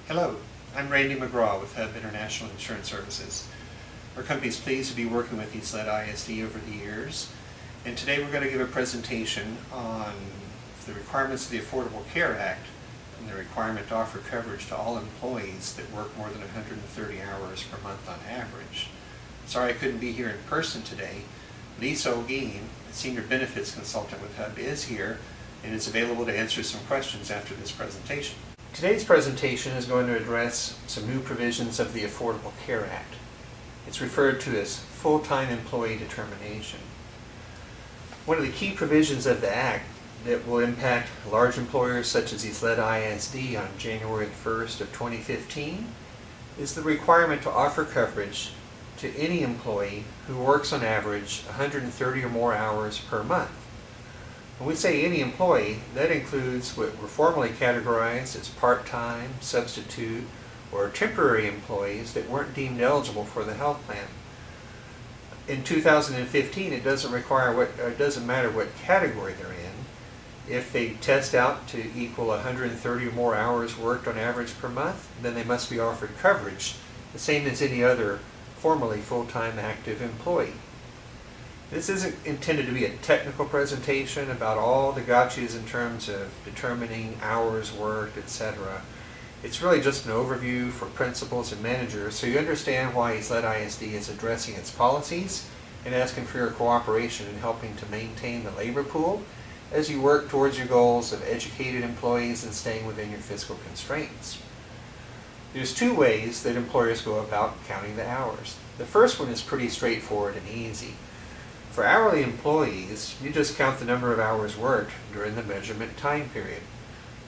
Hello, I'm Randy McGraw with Hub International Insurance Services. Our company is pleased to be working with Eastlet ISD over the years, and today we're going to give a presentation on the requirements of the Affordable Care Act and the requirement to offer coverage to all employees that work more than 130 hours per month on average. Sorry I couldn't be here in person today. Lisa Olguin, a Senior Benefits Consultant with Hub, is here and is available to answer some questions after this presentation. Today's presentation is going to address some new provisions of the Affordable Care Act. It's referred to as full-time employee determination. One of the key provisions of the Act that will impact large employers such as Eastlet ISD on January 1st of 2015 is the requirement to offer coverage to any employee who works on average 130 or more hours per month. When we say any employee, that includes what were formerly categorized as part-time, substitute, or temporary employees that weren't deemed eligible for the health plan. In 2015, it doesn't matter what category they're in. If they test out to equal 130 or more hours worked on average per month, then they must be offered coverage, the same as any other formerly full-time active employee. This isn't intended to be a technical presentation about all the gotchas in terms of determining hours worked, etc. It's really just an overview for principals and managers so you understand why Eastlet ISD is addressing its policies and asking for your cooperation in helping to maintain the labor pool as you work towards your goals of educated employees and staying within your fiscal constraints. There's two ways that employers go about counting the hours. The first one is pretty straightforward and easy. For hourly employees, you just count the number of hours worked during the measurement time period.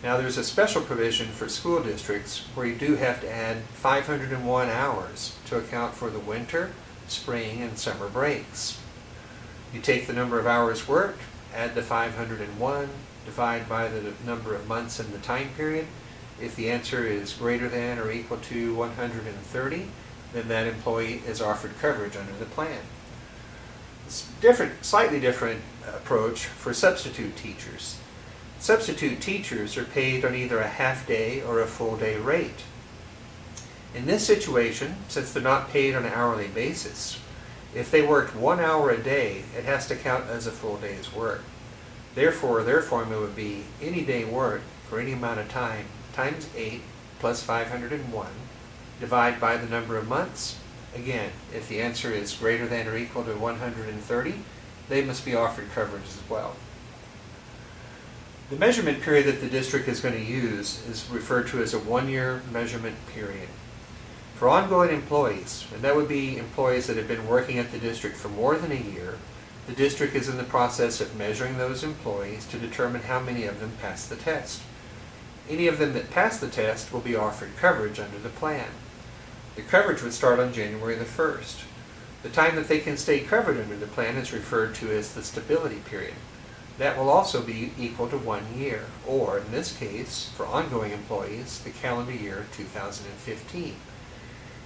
Now there's a special provision for school districts where you do have to add 501 hours to account for the winter, spring, and summer breaks. You take the number of hours worked, add the 501, divide by the number of months in the time period. If the answer is greater than or equal to 130, then that employee is offered coverage under the plan. Slightly different approach for substitute teachers. Substitute teachers are paid on either a half-day or a full-day rate. In this situation, since they're not paid on an hourly basis, if they worked 1 hour a day, it has to count as a full day's work. Therefore, their formula would be any day worked for any amount of time times 8 plus 501, divide by the number of months. Again, if the answer is greater than or equal to 130, they must be offered coverage as well. The measurement period that the district is going to use is referred to as a 1-year measurement period. For ongoing employees, and that would be employees that have been working at the district for more than a year, the district is in the process of measuring those employees to determine how many of them pass the test. Any of them that pass the test will be offered coverage under the plan. The coverage would start on January the 1st. The time that they can stay covered under the plan is referred to as the stability period. That will also be equal to 1 year, or in this case, for ongoing employees, the calendar year 2015.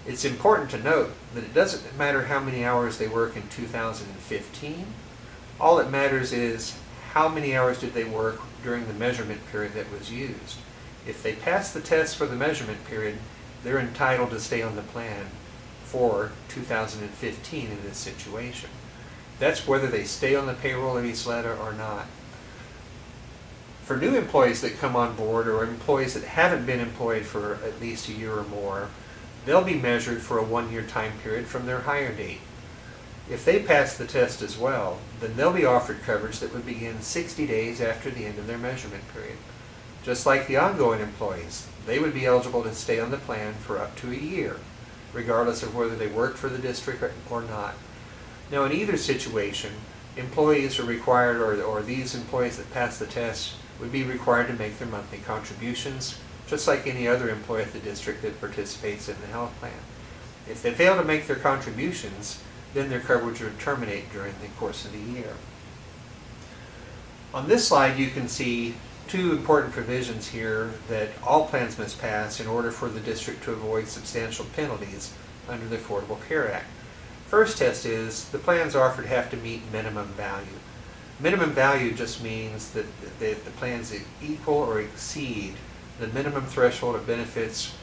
It's important to note that it doesn't matter how many hours they work in 2015. All that matters is how many hours did they work during the measurement period that was used. If they pass the test for the measurement period, they're entitled to stay on the plan for 2015 in this situation. That's whether they stay on the payroll of Eastlet or not. For new employees that come on board or employees that haven't been employed for at least a year or more, they'll be measured for a 1-year time period from their hire date. If they pass the test as well, then they'll be offered coverage that would begin 60 days after the end of their measurement period. Just like the ongoing employees, they would be eligible to stay on the plan for up to a year, regardless of whether they worked for the district or not. Now in either situation, employees are required, or these employees that pass the test would be required to make their monthly contributions, just like any other employee at the district that participates in the health plan. If they fail to make their contributions, then their coverage would terminate during the course of the year. On this slide you can see two important provisions here that all plans must pass in order for the district to avoid substantial penalties under the Affordable Care Act. First test is the plans offered have to meet minimum value. Minimum value just means that the plans equal or exceed the minimum threshold of benefits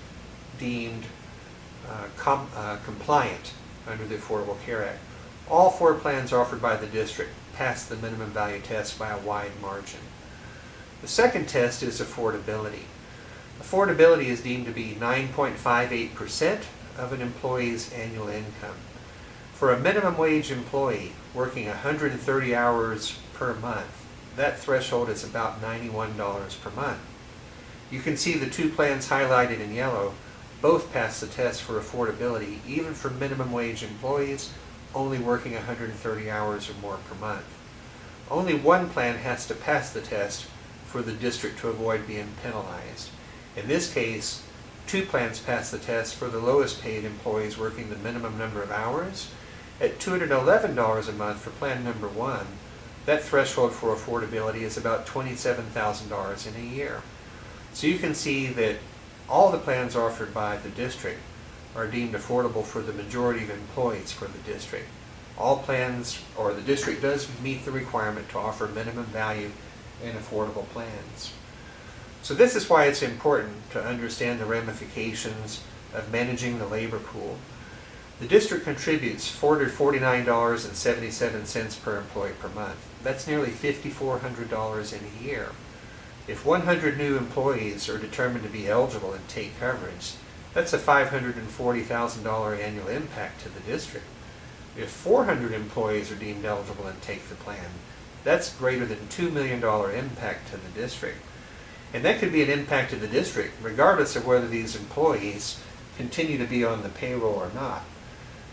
deemed compliant under the Affordable Care Act. All 4 plans offered by the district pass the minimum value test by a wide margin. The second test is affordability. Affordability is deemed to be 9.58% of an employee's annual income. For a minimum wage employee working 130 hours per month, that threshold is about $91 per month. You can see the 2 plans highlighted in yellow both pass the test for affordability, even for minimum wage employees only working 130 hours or more per month. Only 1 plan has to pass the test for the district to avoid being penalized. In this case, 2 plans pass the test for the lowest paid employees working the minimum number of hours. At $211 a month for plan number 1, that threshold for affordability is about $27,000 in a year. So you can see that all the plans offered by the district are deemed affordable for the majority of employees for the district. All plans, or the district does meet the requirement to offer minimum value and affordable plans. So this is why it's important to understand the ramifications of managing the labor pool. The district contributes $449.77 per employee per month. That's nearly $5,400 in a year. If 100 new employees are determined to be eligible and take coverage, that's a $540,000 annual impact to the district. If 400 employees are deemed eligible and take the plan, that's greater than $2 million impact to the district. And that could be an impact to the district regardless of whether these employees continue to be on the payroll or not.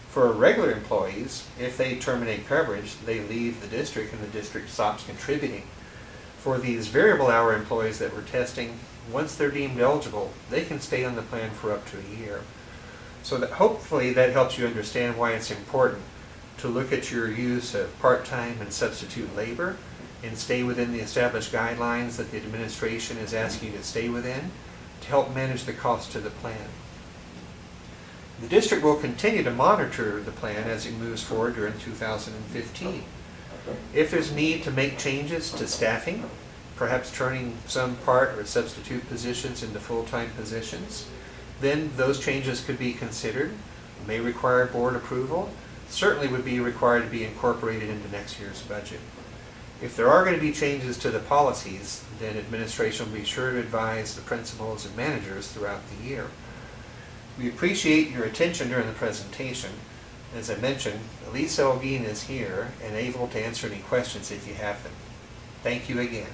For regular employees, if they terminate coverage, they leave the district and the district stops contributing. For these variable hour employees that we're testing, once they're deemed eligible, they can stay on the plan for up to a year. So that hopefully that helps you understand why it's important to look at your use of part-time and substitute labor and stay within the established guidelines that the administration is asking you to stay within to help manage the cost to the plan. The district will continue to monitor the plan as it moves forward during 2015. If there's need to make changes to staffing, perhaps turning some part or substitute positions into full-time positions, then those changes could be considered, may require board approval, certainly would be required to be incorporated into next year's budget. If there are going to be changes to the policies, then administration will be sure to advise the principals and managers throughout the year. We appreciate your attention during the presentation. As I mentioned, Elise Elgin is here and able to answer any questions if you have them. Thank you again.